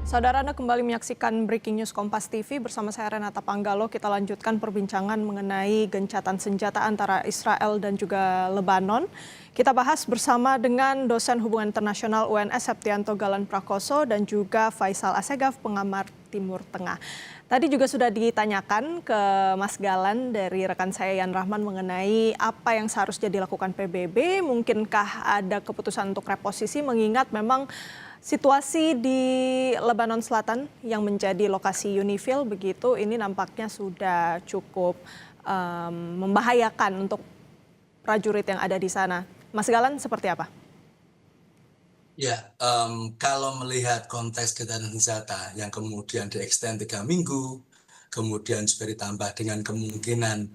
Saudara, Anda kembali menyaksikan Breaking News Kompas TV bersama saya Renata Panggalo. Kita lanjutkan perbincangan mengenai gencatan senjata antara Israel dan juga Lebanon. Kita bahas bersama dengan dosen hubungan internasional UNS Septianto Galan Prakoso dan juga Faisal Assegaf, pengamat Timur Tengah. Tadi juga sudah ditanyakan ke Mas Galan dari rekan saya Yan Rahman mengenai apa yang seharusnya dilakukan PBB. Mungkinkah ada keputusan untuk reposisi mengingat memang situasi di Lebanon Selatan yang menjadi lokasi UNIFIL begitu, ini nampaknya sudah cukup membahayakan untuk prajurit yang ada di sana. Mas Galan, seperti apa? Ya, kalau melihat konteks gencatan senjata yang kemudian diekstend 3 minggu, kemudian juga ditambah dengan kemungkinan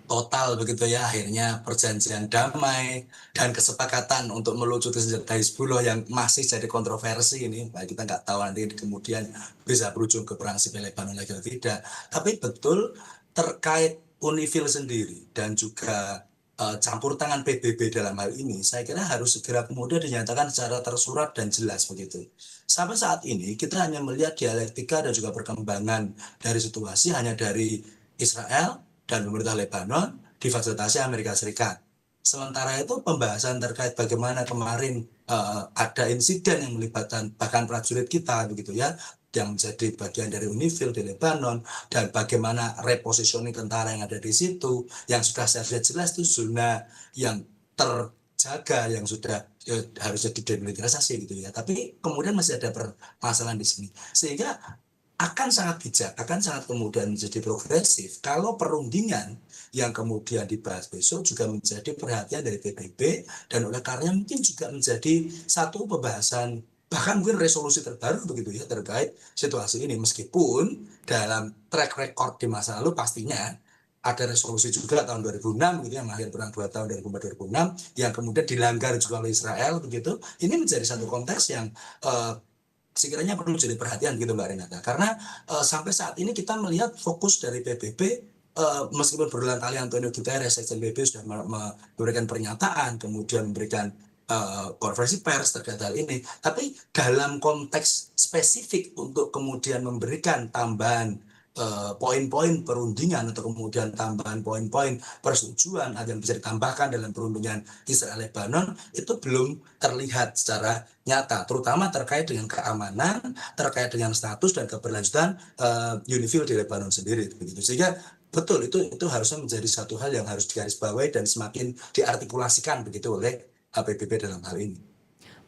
total begitu ya, akhirnya perjanjian damai dan kesepakatan untuk melucuti senjata Hizbullah yang masih jadi kontroversi ini, kita nggak tahu nanti kemudian bisa berujung ke perang sipil Lebanon lagi atau tidak. Tapi betul terkait UNIFIL sendiri dan juga campur tangan PBB dalam hal ini, saya kira harus segera kemudian dinyatakan secara tersurat dan jelas begitu. Sampai saat ini kita hanya melihat dialektika dan juga perkembangan dari situasi hanya dari Israel dan pemerintah Lebanon difasilitasi Amerika Serikat. Sementara itu pembahasan terkait bagaimana kemarin ada insiden yang melibatkan bahkan prajurit kita begitu ya, yang menjadi bagian dari UNIFIL di Lebanon, dan bagaimana repositioning tentara yang ada di situ, yang sudah seharusnya jelas itu zona yang terjaga, yang sudah harusnya didemilitarisasi gitu ya. Tapi kemudian masih ada permasalahan di sini. Sehingga akan sangat bijak, akan sangat kemudian menjadi progresif kalau perundingan yang kemudian dibahas besok juga menjadi perhatian dari PBB, dan oleh karena mungkin juga menjadi satu pembahasan bahkan mungkin resolusi terbaru begitu ya terkait situasi ini, meskipun dalam track record di masa lalu pastinya ada resolusi juga tahun 2006 gitu yang mengakhiri perang 2 tahun 2004-2006 yang kemudian dilanggar juga oleh Israel begitu. Ini menjadi satu konteks yang sekiranya perlu jadi perhatian gitu Mbak Renata, karena sampai saat ini kita melihat fokus dari PBB, meskipun berulang kali Antonio Guterres Sekjen PBB sudah memberikan pernyataan, kemudian memberikan konferensi pers terkait hal ini, tapi dalam konteks spesifik untuk kemudian memberikan tambahan poin-poin perundingan atau kemudian tambahan poin-poin persetujuan agar bisa ditambahkan dalam perundingan Israel Lebanon itu belum terlihat secara nyata, terutama terkait dengan keamanan, terkait dengan status dan keberlanjutan UNIFIL di Lebanon sendiri begitu. Sehingga betul itu harusnya menjadi satu hal yang harus digarisbawahi dan semakin diartikulasikan begitu oleh PBB dalam hal ini.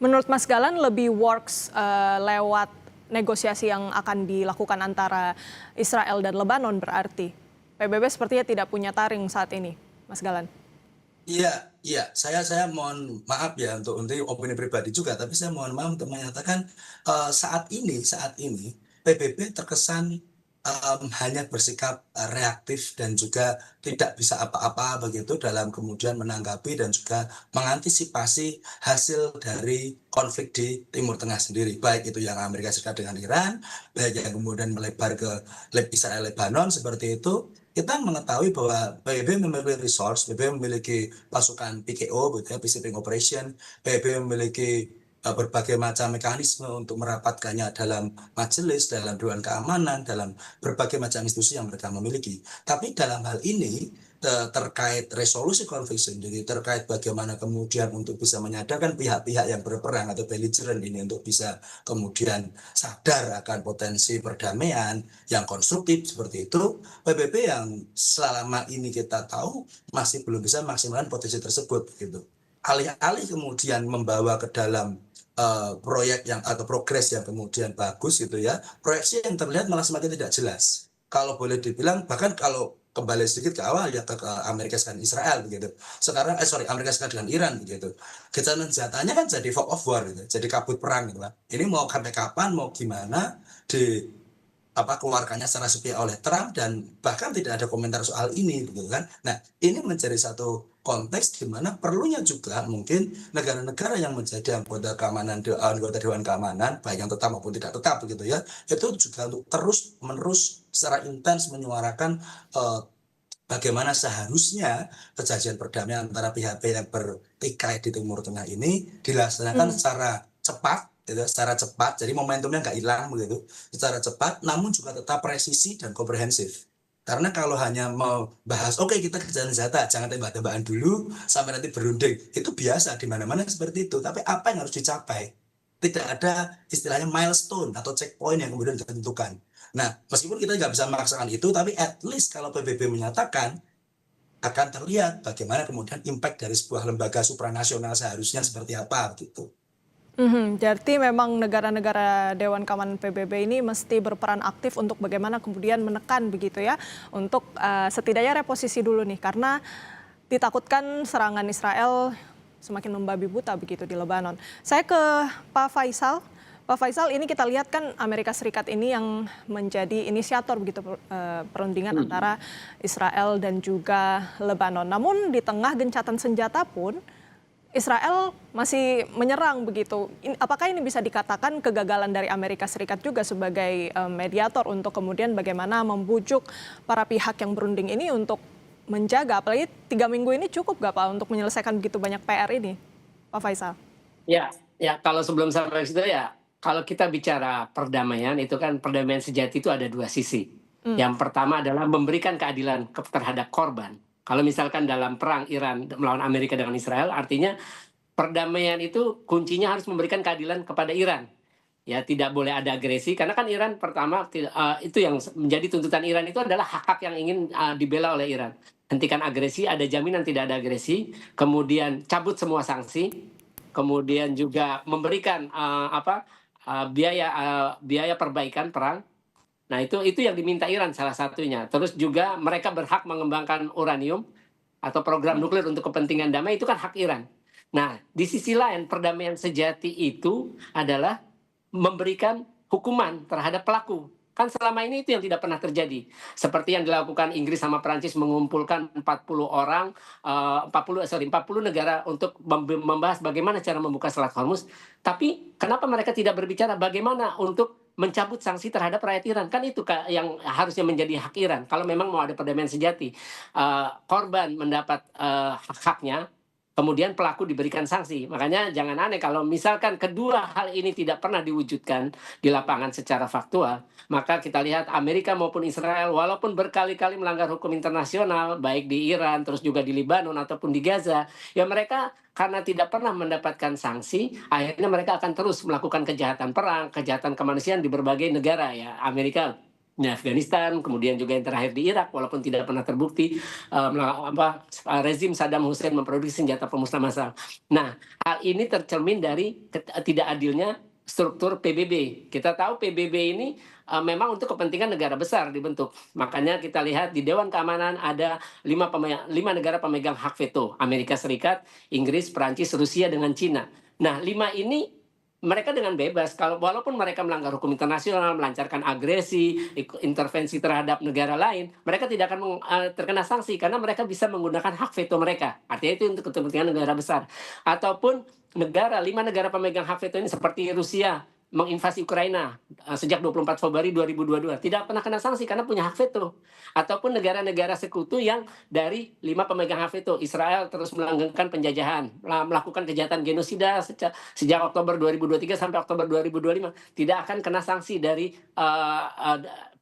Menurut Mas Galan lebih works lewat negosiasi yang akan dilakukan antara Israel dan Lebanon berarti? PBB sepertinya tidak punya taring saat ini, Mas Galan. Iya, saya mohon maaf ya untuk opini pribadi juga, tapi saya mohon maaf untuk menyatakan saat ini PBB terkesan hanya bersikap reaktif dan juga tidak bisa apa-apa begitu dalam kemudian menanggapi dan juga mengantisipasi hasil dari konflik di Timur Tengah sendiri, baik itu yang Amerika Serikat dengan Iran, baik yang kemudian melebar ke Israel Lebanon seperti itu. Kita mengetahui bahwa PBB memiliki resource, PBB memiliki pasukan PKO, Peacekeeping Operation, PBB memiliki berbagai macam mekanisme untuk merapatkannya dalam majelis, dalam Dewan Keamanan, dalam berbagai macam institusi yang mereka miliki. Tapi dalam hal ini terkait resolusi konflik sendiri, terkait bagaimana kemudian untuk bisa menyadarkan pihak-pihak yang berperang atau belligerent ini untuk bisa kemudian sadar akan potensi perdamaian yang konstruktif seperti itu, PBB yang selama ini kita tahu masih belum bisa maksimalkan potensi tersebut gitu. Alih-alih kemudian membawa ke dalam proyek yang atau progres yang kemudian bagus gitu ya, proyeksi yang terlihat malah semakin tidak jelas. Kalau boleh dibilang, bahkan kalau kembali sedikit ke awal ya ke Amerika Serikat Israel begitu. Sekarang Amerika Serikat dengan Iran begitu. Gencatan senjatanya kan jadi fog of war gitu, jadi kabut perang gitu lah. Ini mau sampai kapan, mau gimana di keluarkannya secara sepihak oleh Trump, dan bahkan tidak ada komentar soal ini gitu kan. Nah, ini menjadi satu konteks di mana perlunya juga mungkin negara-negara yang menjadi anggota Dewan Keamanan, baik yang tetap maupun tidak tetap begitu ya, itu juga untuk terus-menerus secara intens menyuarakan bagaimana seharusnya perjanjian perdamaian antara pihak-pihak yang bertikai di Timur Tengah ini dilaksanakan secara cepat gitu, secara cepat, jadi momentumnya nggak hilang begitu, secara cepat, namun juga tetap presisi dan komprehensif. Karena kalau hanya mau bahas, oke kita kerjaan senjata, jangan tembak-tembakan dulu sampai nanti berunding, itu biasa di mana-mana seperti itu. Tapi apa yang harus dicapai? Tidak ada istilahnya milestone atau checkpoint yang kemudian ditentukan. Nah, meskipun kita nggak bisa memaksakan itu, tapi at least kalau PBB menyatakan akan terlihat bagaimana kemudian impact dari sebuah lembaga supranasional seharusnya seperti apa gitu. Jadi memang negara-negara Dewan Keamanan PBB ini mesti berperan aktif untuk bagaimana kemudian menekan begitu ya, untuk setidaknya reposisi dulu nih, karena ditakutkan serangan Israel semakin membabi buta begitu di Lebanon. Saya ke Pak Faisal. Pak Faisal, ini kita lihat kan Amerika Serikat ini yang menjadi inisiator begitu perundingan antara Israel dan juga Lebanon. Namun di tengah gencatan senjata pun Israel masih menyerang begitu. Apakah ini bisa dikatakan kegagalan dari Amerika Serikat juga sebagai mediator untuk kemudian bagaimana membujuk para pihak yang berunding ini untuk menjaga, apalagi 3 minggu ini cukup gak Pak untuk menyelesaikan begitu banyak PR ini, Pak Faisal? Ya, kalau sebelum sampai ke situ ya, kalau kita bicara perdamaian itu kan perdamaian sejati itu ada dua sisi. Yang pertama adalah memberikan keadilan terhadap korban. Kalau misalkan dalam perang Iran melawan Amerika dengan Israel, artinya perdamaian itu kuncinya harus memberikan keadilan kepada Iran. Ya, tidak boleh ada agresi, karena kan Iran pertama itu yang menjadi tuntutan Iran itu adalah hak-hak yang ingin dibela oleh Iran. Hentikan agresi, ada jaminan tidak ada agresi, kemudian cabut semua sanksi, kemudian juga memberikan biaya perbaikan perang. Nah, itu yang diminta Iran salah satunya. Terus juga mereka berhak mengembangkan uranium atau program nuklir untuk kepentingan damai, itu kan hak Iran. Nah, di sisi lain perdamaian sejati itu adalah memberikan hukuman terhadap pelaku. Kan selama ini itu yang tidak pernah terjadi. Seperti yang dilakukan Inggris sama Perancis mengumpulkan 40 negara untuk membahas bagaimana cara membuka Selat Hormuz. Tapi kenapa mereka tidak berbicara bagaimana untuk mencabut sanksi terhadap rakyat Iran? Kan itu yang harusnya menjadi hak Iran. Kalau memang mau ada perdamaian sejati, korban mendapat hak-haknya, kemudian pelaku diberikan sanksi. Makanya jangan aneh kalau misalkan kedua hal ini tidak pernah diwujudkan di lapangan secara faktual, maka kita lihat Amerika maupun Israel walaupun berkali-kali melanggar hukum internasional, baik di Iran, terus juga di Lebanon ataupun di Gaza, ya mereka karena tidak pernah mendapatkan sanksi, akhirnya mereka akan terus melakukan kejahatan perang, kejahatan kemanusiaan di berbagai negara ya. Amerika di Afghanistan, kemudian juga yang terakhir di Irak, walaupun tidak pernah terbukti rezim Saddam Hussein memproduksi senjata pemusnah massal. Nah, hal ini tercermin dari tidak adilnya struktur PBB. Kita tahu PBB ini memang untuk kepentingan negara besar dibentuk. Makanya kita lihat di Dewan Keamanan ada 5 negara pemegang hak veto. Amerika Serikat, Inggris, Perancis, Rusia, dengan Cina. Nah, 5 ini mereka dengan bebas, walaupun mereka melanggar hukum internasional, melancarkan agresi, intervensi terhadap negara lain, mereka tidak akan terkena sanksi karena mereka bisa menggunakan hak veto mereka. Artinya itu untuk kepentingan negara besar. Ataupun 5 negara pemegang hak veto ini seperti Rusia menginvasi Ukraina sejak 24 Februari 2022 tidak pernah kena sanksi karena punya hak veto. Ataupun negara-negara sekutu yang dari 5 pemegang hak veto, Israel terus melanggengkan penjajahan, melakukan kejahatan genosida sejak Oktober 2023 sampai Oktober 2025, tidak akan kena sanksi dari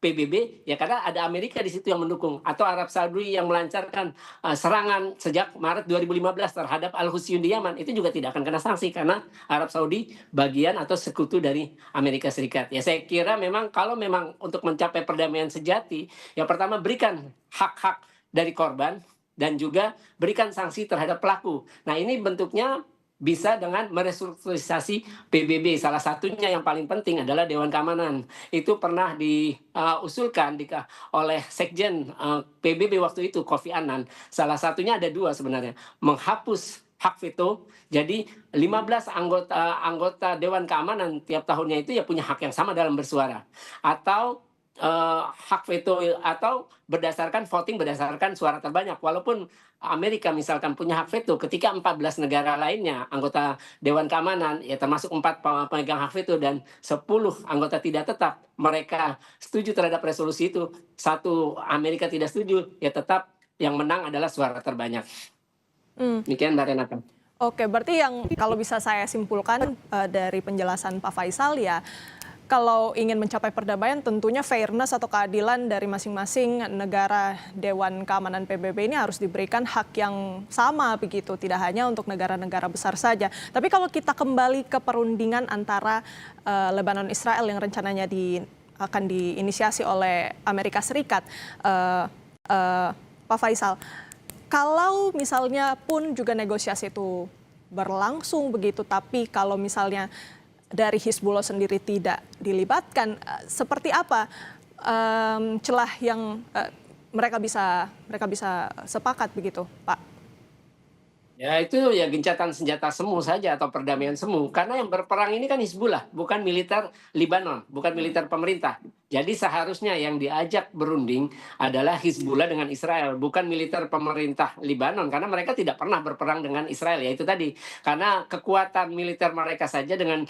PBB ya karena ada Amerika di situ yang mendukung, atau Arab Saudi yang melancarkan serangan sejak Maret 2015 terhadap Al-Hussein di Yaman, itu juga tidak akan kena sanksi karena Arab Saudi bagian atau sekutu dari Amerika Serikat. Ya saya kira memang kalau memang untuk mencapai perdamaian sejati, yang pertama berikan hak-hak dari korban dan juga berikan sanksi terhadap pelaku. Nah, ini bentuknya bisa dengan merestrukturisasi PBB. Salah satunya yang paling penting adalah Dewan Keamanan. Itu pernah diusulkan oleh Sekjen PBB waktu itu, Kofi Annan. Salah satunya ada 2 sebenarnya. Menghapus hak veto. Jadi 15 anggota Dewan Keamanan tiap tahunnya itu ya punya hak yang sama dalam bersuara. Atau hak veto atau berdasarkan voting berdasarkan suara terbanyak. Walaupun Amerika misalkan punya hak veto, ketika 14 negara lainnya anggota Dewan Keamanan ya termasuk 4 pemegang hak veto dan 10 anggota tidak tetap, mereka setuju terhadap resolusi itu, 1 Amerika tidak setuju, ya tetap yang menang adalah suara terbanyak. Demikian Mbak Renata. Oke, berarti yang kalau bisa saya simpulkan dari penjelasan Pak Faisal ya, kalau ingin mencapai perdamaian tentunya fairness atau keadilan dari masing-masing negara Dewan Keamanan PBB ini harus diberikan hak yang sama begitu, tidak hanya untuk negara-negara besar saja. Tapi kalau kita kembali ke perundingan antara Lebanon Israel yang rencananya akan diinisiasi oleh Amerika Serikat, Pak Faisal, kalau misalnya pun juga negosiasi itu berlangsung begitu, tapi kalau misalnya dari Hizbullah sendiri tidak dilibatkan, seperti apa celah yang mereka bisa sepakat begitu, Pak? Ya itu ya gencatan senjata semu saja atau perdamaian semu. Karena yang berperang ini kan Hizbullah, bukan militer Libanon, bukan militer pemerintah. Jadi seharusnya yang diajak berunding adalah Hizbullah dengan Israel, bukan militer pemerintah Libanon. Karena mereka tidak pernah berperang dengan Israel, ya itu tadi. Karena kekuatan militer mereka saja dengan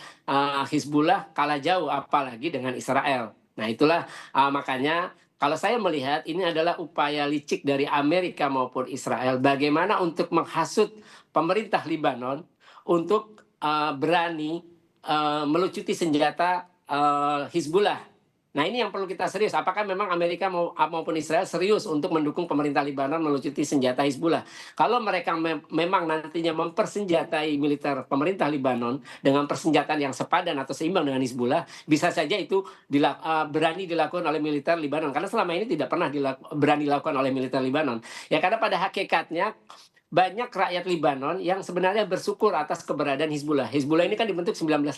Hizbullah kalah jauh, apalagi dengan Israel. Nah itulah makanya kalau saya melihat ini adalah upaya licik dari Amerika maupun Israel bagaimana untuk menghasut pemerintah Libanon untuk berani melucuti senjata Hizbullah. Nah ini yang perlu kita serius. Apakah memang Amerika maupun Israel serius untuk mendukung pemerintah Libanon melucuti senjata Hizbullah? Kalau mereka memang nantinya mempersenjatai militer pemerintah Libanon dengan persenjataan yang sepadan atau seimbang dengan Hizbullah, bisa saja itu berani dilakukan oleh militer Libanon. Karena selama ini tidak pernah berani dilakukan oleh militer Libanon. Ya karena pada hakikatnya banyak rakyat Libanon yang sebenarnya bersyukur atas keberadaan Hizbullah. Hizbullah ini kan dibentuk 1982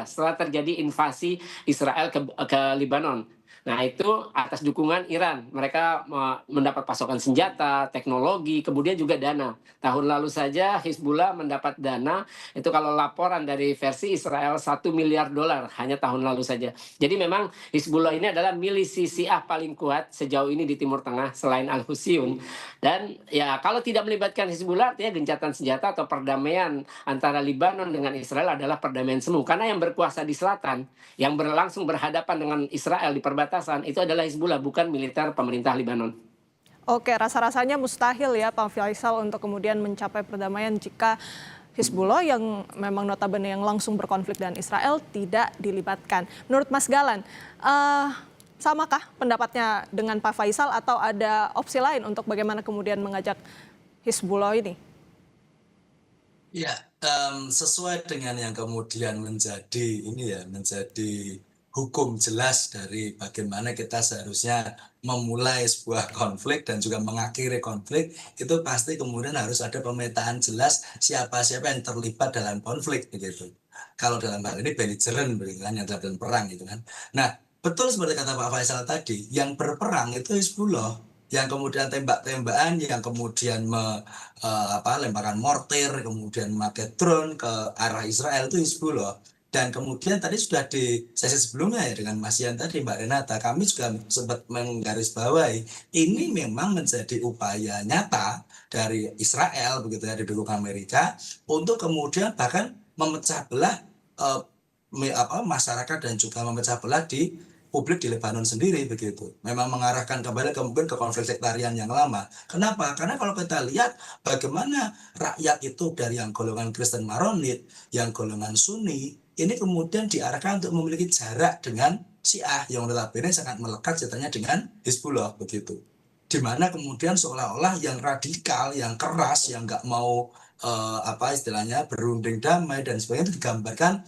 setelah terjadi invasi Israel ke Libanon. Nah itu atas dukungan Iran. Mereka mendapat pasokan senjata, teknologi, kemudian juga dana. Tahun lalu saja Hizbullah mendapat dana, itu kalau laporan dari versi Israel 1 miliar dolar hanya tahun lalu saja. Jadi memang Hizbullah ini adalah milisi Syiah paling kuat sejauh ini di Timur Tengah selain Al-Husyun. Dan ya kalau tidak melibatkan Hizbullah artinya gencatan senjata atau perdamaian antara Libanon dengan Israel adalah perdamaian semu. Karena yang berkuasa di selatan, yang langsung berhadapan dengan Israel di perbatasan itu adalah Hizbullah, bukan militer pemerintah Libanon. Oke, rasa-rasanya mustahil ya Pak Faisal untuk kemudian mencapai perdamaian jika Hizbullah yang memang notabene yang langsung berkonflik dengan Israel tidak dilibatkan. Menurut Mas Galan, samakah pendapatnya dengan Pak Faisal atau ada opsi lain untuk bagaimana kemudian mengajak Hizbullah ini? Ya, sesuai dengan yang kemudian menjadi hukum jelas dari bagaimana kita seharusnya memulai sebuah konflik dan juga mengakhiri konflik, itu pasti kemudian harus ada pemetaan jelas siapa-siapa yang terlibat dalam konflik begitu. Kalau dalam hal ini belligerent begitu kan, yang dalam perang gitu kan. Nah, betul seperti kata Pak Faisal tadi, yang berperang itu Hizbullah, yang kemudian tembak-tembakan, yang kemudian lemparan mortir, kemudian memakai drone ke arah Israel itu Hizbullah. Dan kemudian tadi sudah di sesi sebelumnya ya dengan Mas Yan tadi, Mbak Renata, kami juga sempat menggarisbawahi ini memang menjadi upaya nyata dari Israel begitu ya, didukung Amerika untuk kemudian bahkan memecah belah masyarakat dan juga memecah belah di publik di Lebanon sendiri begitu. Memang mengarahkan kembali mungkin ke konflik sektarian yang lama. Kenapa? Karena kalau kita lihat bagaimana rakyat itu dari yang golongan Kristen Maronit, yang golongan Sunni, ini kemudian diarahkan untuk memiliki jarak dengan Syiah yang notabene sangat melekat ceritanya dengan Hizbullah begitu. Di mana kemudian seolah-olah yang radikal, yang keras, yang nggak mau berunding damai dan sebagainya itu digambarkan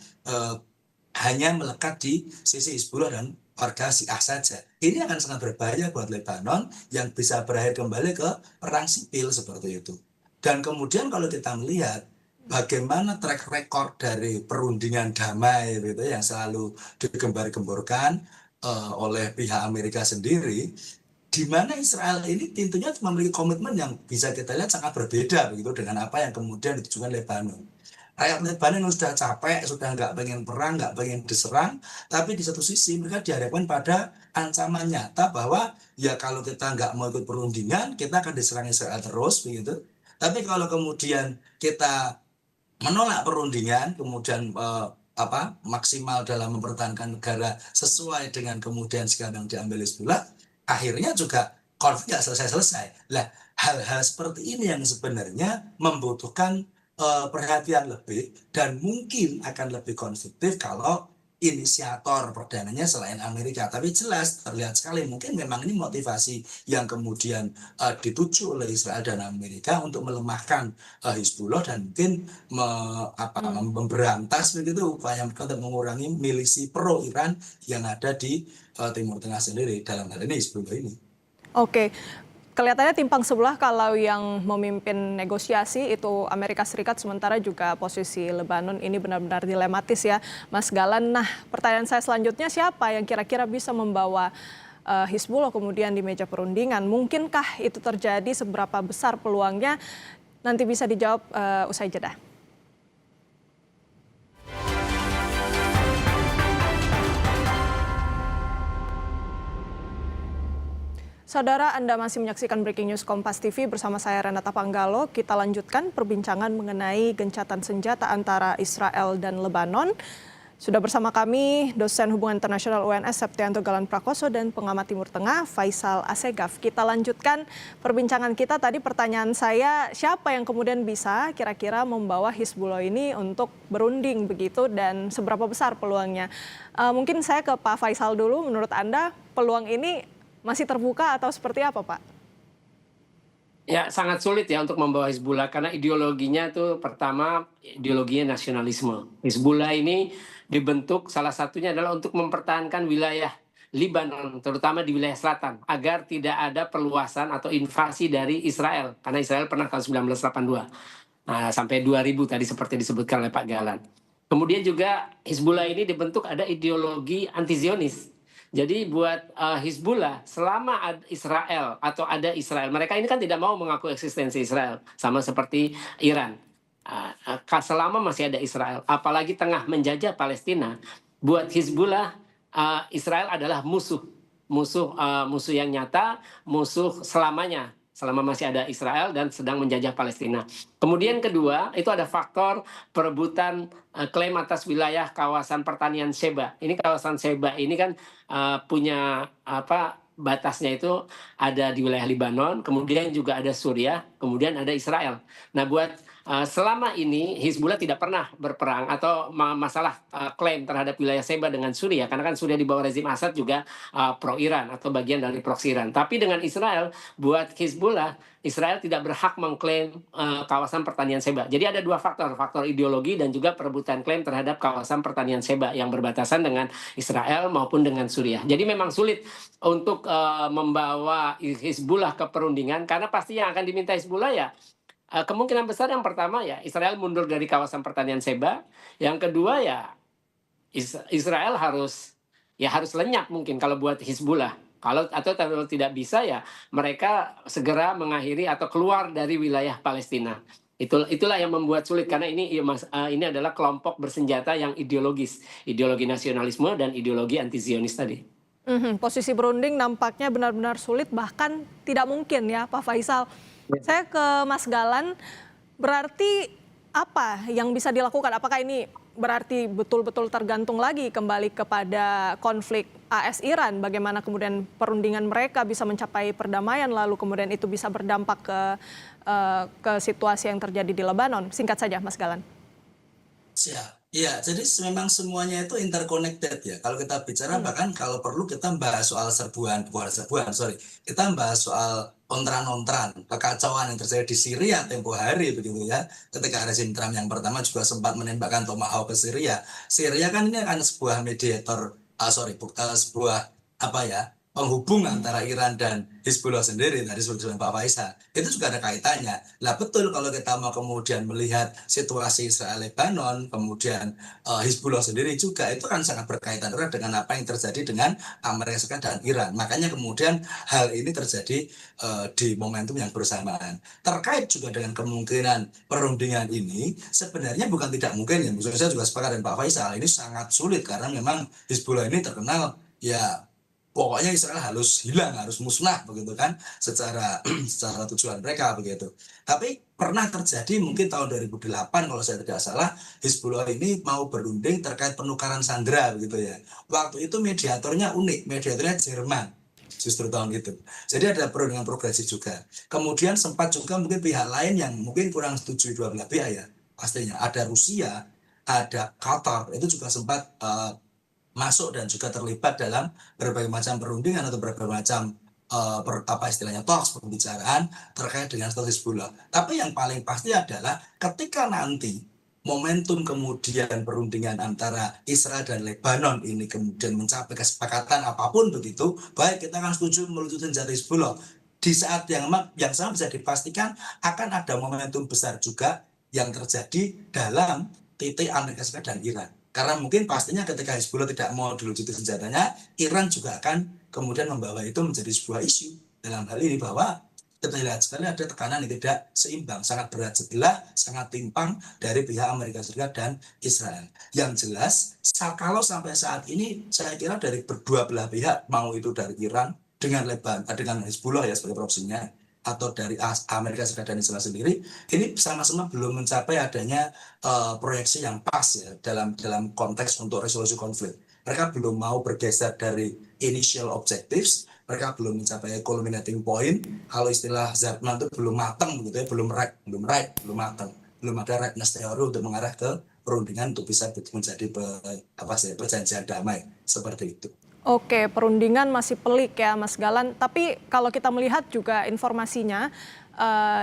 hanya melekat di sisi Hizbullah dan warga Syiah saja. Ini akan sangat berbahaya buat Lebanon yang bisa berakhir kembali ke perang sipil seperti itu. Dan kemudian kalau kita melihat bagaimana track record dari perundingan damai gitu, yang selalu digembar-gemborkan oleh pihak Amerika sendiri, di mana Israel ini tentunya memiliki komitmen yang bisa kita lihat sangat berbeda begitu dengan apa yang kemudian ditujukan Lebanon. Rakyat Lebanon sudah capek, sudah nggak pengen perang, nggak pengen diserang, tapi di satu sisi mereka dihadapkan pada ancaman nyata bahwa ya kalau kita nggak mau ikut perundingan, kita akan diserang Israel terus begitu. Tapi kalau kemudian kita menolak perundingan, kemudian maksimal dalam mempertahankan negara sesuai dengan kemudian sikap yang diambil Hizbullah, akhirnya juga konflik nggak selesai-selesai. Lah, hal-hal seperti ini yang sebenarnya membutuhkan perhatian lebih dan mungkin akan lebih konstruktif kalau inisiator perdananya selain Amerika. Tapi jelas terlihat sekali mungkin memang ini motivasi yang kemudian dituju oleh Israel dan Amerika untuk melemahkan Hizbullah dan mungkin memberantas begitu upaya mereka untuk mengurangi milisi pro Iran yang ada di Timur Tengah sendiri, dalam hal ini Hizbullah ini. Oke. Kelihatannya timpang sebelah kalau yang memimpin negosiasi itu Amerika Serikat, sementara juga posisi Lebanon ini benar-benar dilematis ya, Mas Galan. Nah, pertanyaan saya selanjutnya, siapa yang kira-kira bisa membawa Hizbullah kemudian di meja perundingan? Mungkinkah itu terjadi? Seberapa besar peluangnya? Nanti bisa dijawab usai jeda. Saudara, Anda masih menyaksikan Breaking News Kompas TV bersama saya Renata Panggalo. Kita lanjutkan perbincangan mengenai gencatan senjata antara Israel dan Lebanon. Sudah bersama kami dosen hubungan internasional UNS Septianto Galan Prakoso dan pengamat Timur Tengah Faisal Assegaf. Kita lanjutkan perbincangan kita. Tadi pertanyaan saya, siapa yang kemudian bisa kira-kira membawa Hizbullah ini untuk berunding begitu dan seberapa besar peluangnya? Mungkin saya ke Pak Faisal dulu. Menurut Anda peluang ini masih terbuka atau seperti apa, Pak? Ya, sangat sulit ya untuk membawa Hizbullah karena ideologinya itu pertama ideologinya nasionalisme. Hizbullah ini dibentuk salah satunya adalah untuk mempertahankan wilayah Lebanon, terutama di wilayah selatan, agar tidak ada perluasan atau invasi dari Israel. Karena Israel pernah tahun 1982, sampai 2000 tadi seperti disebutkan oleh Pak Galan. Kemudian juga Hizbullah ini dibentuk ada ideologi anti-Zionis. Jadi buat Hizbullah, selama Israel atau ada Israel, mereka ini kan tidak mau mengaku eksistensi Israel, sama seperti Iran. Selama masih ada Israel, apalagi tengah menjajah Palestina, buat Hizbullah, Israel adalah musuh yang nyata, musuh selamanya, selama masih ada Israel dan sedang menjajah Palestina. Kemudian kedua, itu ada faktor perebutan klaim atas wilayah kawasan pertanian Sheba. Ini kawasan Sheba ini kan punya batasnya itu ada di wilayah Lebanon, kemudian juga ada Suriah, kemudian ada Israel. Nah, buat selama ini Hizbullah tidak pernah berperang atau masalah klaim terhadap wilayah Sheba dengan Suriah, karena kan Suriah di bawah rezim Assad juga pro Iran atau bagian dari proksi Iran. Tapi dengan Israel, buat Hizbullah, Israel tidak berhak mengklaim kawasan pertanian Sheba. Jadi ada dua faktor ideologi dan juga perebutan klaim terhadap kawasan pertanian Sheba yang berbatasan dengan Israel maupun dengan Suriah. Jadi memang sulit untuk membawa Hizbullah ke perundingan, karena pasti yang akan diminta Hizbullah ya kemungkinan besar yang pertama ya Israel mundur dari kawasan pertanian Sheba. Yang kedua ya Israel harus lenyap mungkin kalau buat Hizbullah. Kalau tidak bisa ya mereka segera mengakhiri atau keluar dari wilayah Palestina. Itulah yang membuat sulit, karena ini adalah kelompok bersenjata yang ideologis, ideologi nasionalisme dan ideologi anti-Zionis tadi. Posisi berunding nampaknya benar-benar sulit, bahkan tidak mungkin ya, Pak Faisal. Saya ke Mas Galan, berarti apa yang bisa dilakukan? Apakah ini berarti betul-betul tergantung lagi kembali kepada konflik AS-Iran? Bagaimana kemudian perundingan mereka bisa mencapai perdamaian, lalu kemudian itu bisa berdampak ke situasi yang terjadi di Lebanon? Singkat saja, Mas Galan. Siap. Ya, jadi memang semuanya itu interconnected ya. Kalau kita bicara bahkan kalau perlu kita bahas soal kita bahas soal ontran-ontran, kekacauan yang terjadi di Syria tempo hari begitu ya. Ketika rezim Trump yang pertama juga sempat menembakkan Tomahawk ke Syria. Syria kan ini kan sebuah mediator, sebuah penghubung antara Iran dan Hizbullah sendiri, tadi seperti Pak Faisal, itu juga ada kaitannya. Lah betul kalau kita mau kemudian melihat situasi Israel Lebanon, kemudian Hizbullah sendiri juga, itu kan sangat berkaitan erat dengan apa yang terjadi dengan Amerika Serikat dan Iran. Makanya kemudian hal ini terjadi di momentum yang bersamaan. Terkait juga dengan kemungkinan perundingan ini, sebenarnya bukan tidak mungkin ya, maksudnya saya juga sepakat dengan Pak Faisal, ini sangat sulit karena memang Hizbullah ini terkenal ya pokoknya Israel harus hilang, harus musnah begitu kan, secara tujuan mereka begitu. Tapi pernah terjadi mungkin tahun 2008 kalau saya tidak salah, Hizbullah ini mau berunding terkait penukaran sandera begitu ya. Waktu itu mediatornya unik, mediatornya Jerman justru tahun itu. Jadi ada perundingan progresif juga. Kemudian sempat juga mungkin pihak lain yang mungkin kurang setuju dua belah pihak ya. pastinya. Ada Rusia, ada Qatar, itu juga sempat masuk dan juga terlibat dalam berbagai macam perundingan atau berbagai macam apa istilahnya talks, pembicaraan terkait dengan status Hezbollah. Tapi yang paling pasti adalah ketika nanti momentum kemudian perundingan antara Israel dan Lebanon ini kemudian mencapai kesepakatan apapun begitu, baik kita akan setuju meluncurkan senjata Hezbollah. Di saat yang sama bisa dipastikan akan ada momentum besar juga yang terjadi dalam titik Amerika Serikat dan Iran. Karena mungkin pastinya ketika Hezbollah tidak mau diluncurkan senjatanya, Iran juga akan kemudian membawa itu menjadi sebuah isu dalam hal ini bahwa kita lihat sekali ada tekanan yang tidak seimbang, sangat berat sebelah, sangat timpang dari pihak Amerika Serikat dan Israel. Yang jelas, kalau sampai saat ini saya kira dari kedua belah pihak, mau itu dari Iran dengan dengan Hezbollah ya sebagai proksinya, atau dari Amerika Serikat dan Israel sendiri, ini sama-sama belum mencapai adanya proyeksi yang pas ya dalam konteks untuk resolusi konflik. Mereka belum mau bergeser dari initial objectives, mereka belum mencapai culminating point. Kalau istilah Zartman itu belum matang gitu ya, belum matang, belum ada ripeness teori untuk mengarah ke perundingan untuk bisa menjadi perjanjian damai seperti itu. Oke, perundingan masih pelik ya Mas Galan. Tapi kalau kita melihat juga informasinya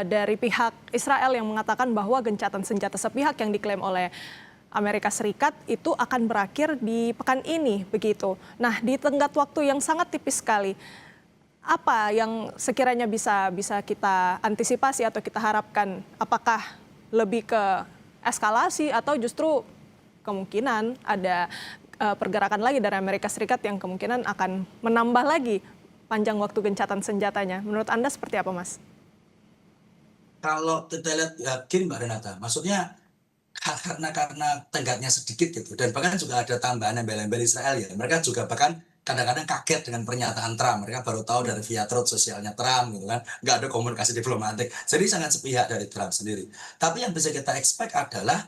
dari pihak Israel yang mengatakan bahwa gencatan senjata sepihak yang diklaim oleh Amerika Serikat itu akan berakhir di pekan ini begitu. Nah, di tenggat waktu yang sangat tipis sekali, apa yang sekiranya bisa kita antisipasi atau kita harapkan? Apakah lebih ke eskalasi atau justru kemungkinan ada pergerakan lagi dari Amerika Serikat yang kemungkinan akan menambah lagi panjang waktu gencatan senjatanya? Menurut Anda seperti apa, Mas? Kalau kita lihat yakin Mbak Renata, maksudnya karena tenggatnya sedikit gitu, dan bahkan juga ada tambahan embel-embel Israel ya, mereka juga bahkan kadang-kadang kaget dengan pernyataan Trump, mereka baru tahu dari via truth sosialnya Trump gitu kan, nggak ada komunikasi diplomatik, jadi sangat sepihak dari Trump sendiri. Tapi yang bisa kita expect adalah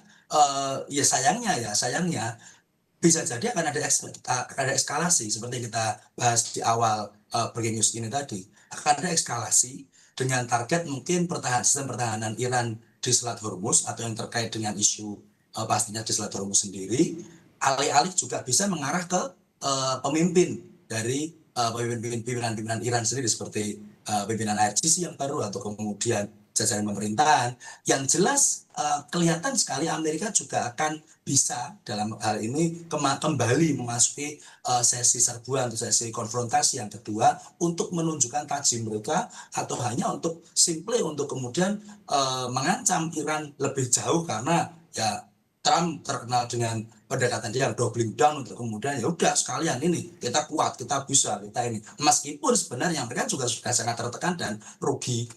ya sayangnya bisa jadi akan ada eskalasi seperti kita bahas di awal breaking news ini tadi, akan ada eskalasi dengan target mungkin sistem pertahanan Iran di Selat Hormuz atau yang terkait dengan isu pastinya di Selat Hormuz sendiri, alih-alih juga bisa mengarah ke pemimpin dari pimpinan Iran sendiri seperti pimpinan IRGC yang baru atau kemudian jajaran pemerintahan. Yang jelas kelihatan sekali Amerika juga akan bisa dalam hal ini kembali memasuki sesi serbuan atau sesi konfrontasi yang kedua untuk menunjukkan tajam mereka atau hanya untuk untuk kemudian mengancam Iran lebih jauh karena ya Trump terkenal dengan pendekatan dia yang doubling down untuk kemudian ya udah sekalian ini kita kuat, kita bisa, kita ini. Meskipun sebenarnya mereka juga sudah sangat tertekan dan rugi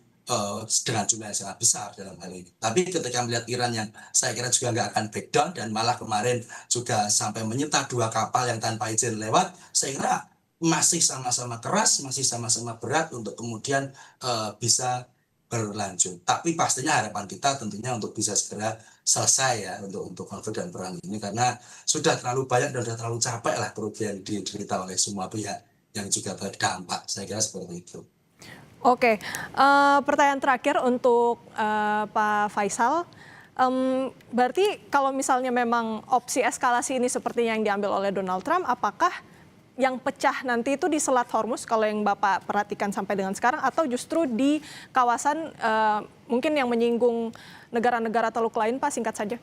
dengan jumlah yang sangat besar dalam hal ini. Tapi ketika melihat Iran yang saya kira juga nggak akan back down dan malah kemarin juga sampai menyita 2 kapal yang tanpa izin lewat, saya kira masih sama-sama keras, masih sama-sama berat untuk kemudian bisa berlanjut. Tapi pastinya harapan kita tentunya untuk bisa segera selesai ya untuk konflik dan perang ini, karena sudah terlalu banyak dan sudah terlalu capek lah kerugian diderita oleh semua pihak yang juga berdampak. Saya kira seperti itu. Oke, pertanyaan terakhir untuk Pak Faisal. Berarti kalau misalnya memang opsi eskalasi ini sepertinya yang diambil oleh Donald Trump, apakah yang pecah nanti itu di Selat Hormuz kalau yang Bapak perhatikan sampai dengan sekarang, atau justru di kawasan mungkin yang menyinggung negara-negara Teluk lain, Pak, singkat saja?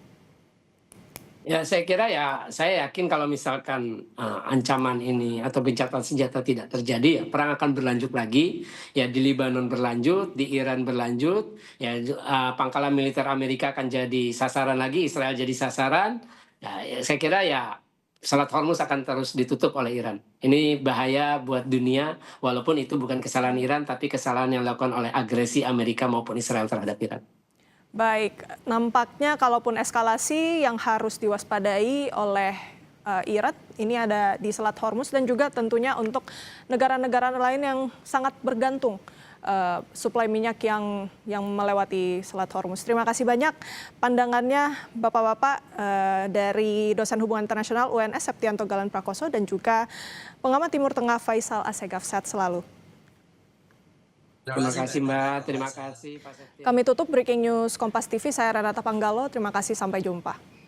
Ya, saya kira ya, saya yakin kalau misalkan ancaman ini atau gencatan senjata tidak terjadi, ya perang akan berlanjut lagi. Ya di Lebanon berlanjut, di Iran berlanjut. Ya pangkalan militer Amerika akan jadi sasaran lagi, Israel jadi sasaran. Ya, saya kira ya Selat Hormuz akan terus ditutup oleh Iran. Ini bahaya buat dunia, walaupun itu bukan kesalahan Iran, tapi kesalahan yang dilakukan oleh agresi Amerika maupun Israel terhadap Iran. Baik, nampaknya kalaupun eskalasi yang harus diwaspadai oleh Iran, ini ada di Selat Hormuz dan juga tentunya untuk negara-negara lain yang sangat bergantung suplai minyak yang melewati Selat Hormuz. Terima kasih banyak pandangannya Bapak-Bapak dari dosen hubungan internasional UNS Septianto Galan Prakoso dan juga pengamat Timur Tengah Faisal Assegaf. Sehat selalu. Terima kasih Mbak, terima kasih Pak Septian. Kami tutup Breaking News Kompas TV, saya Renata Panggalo, terima kasih, sampai jumpa.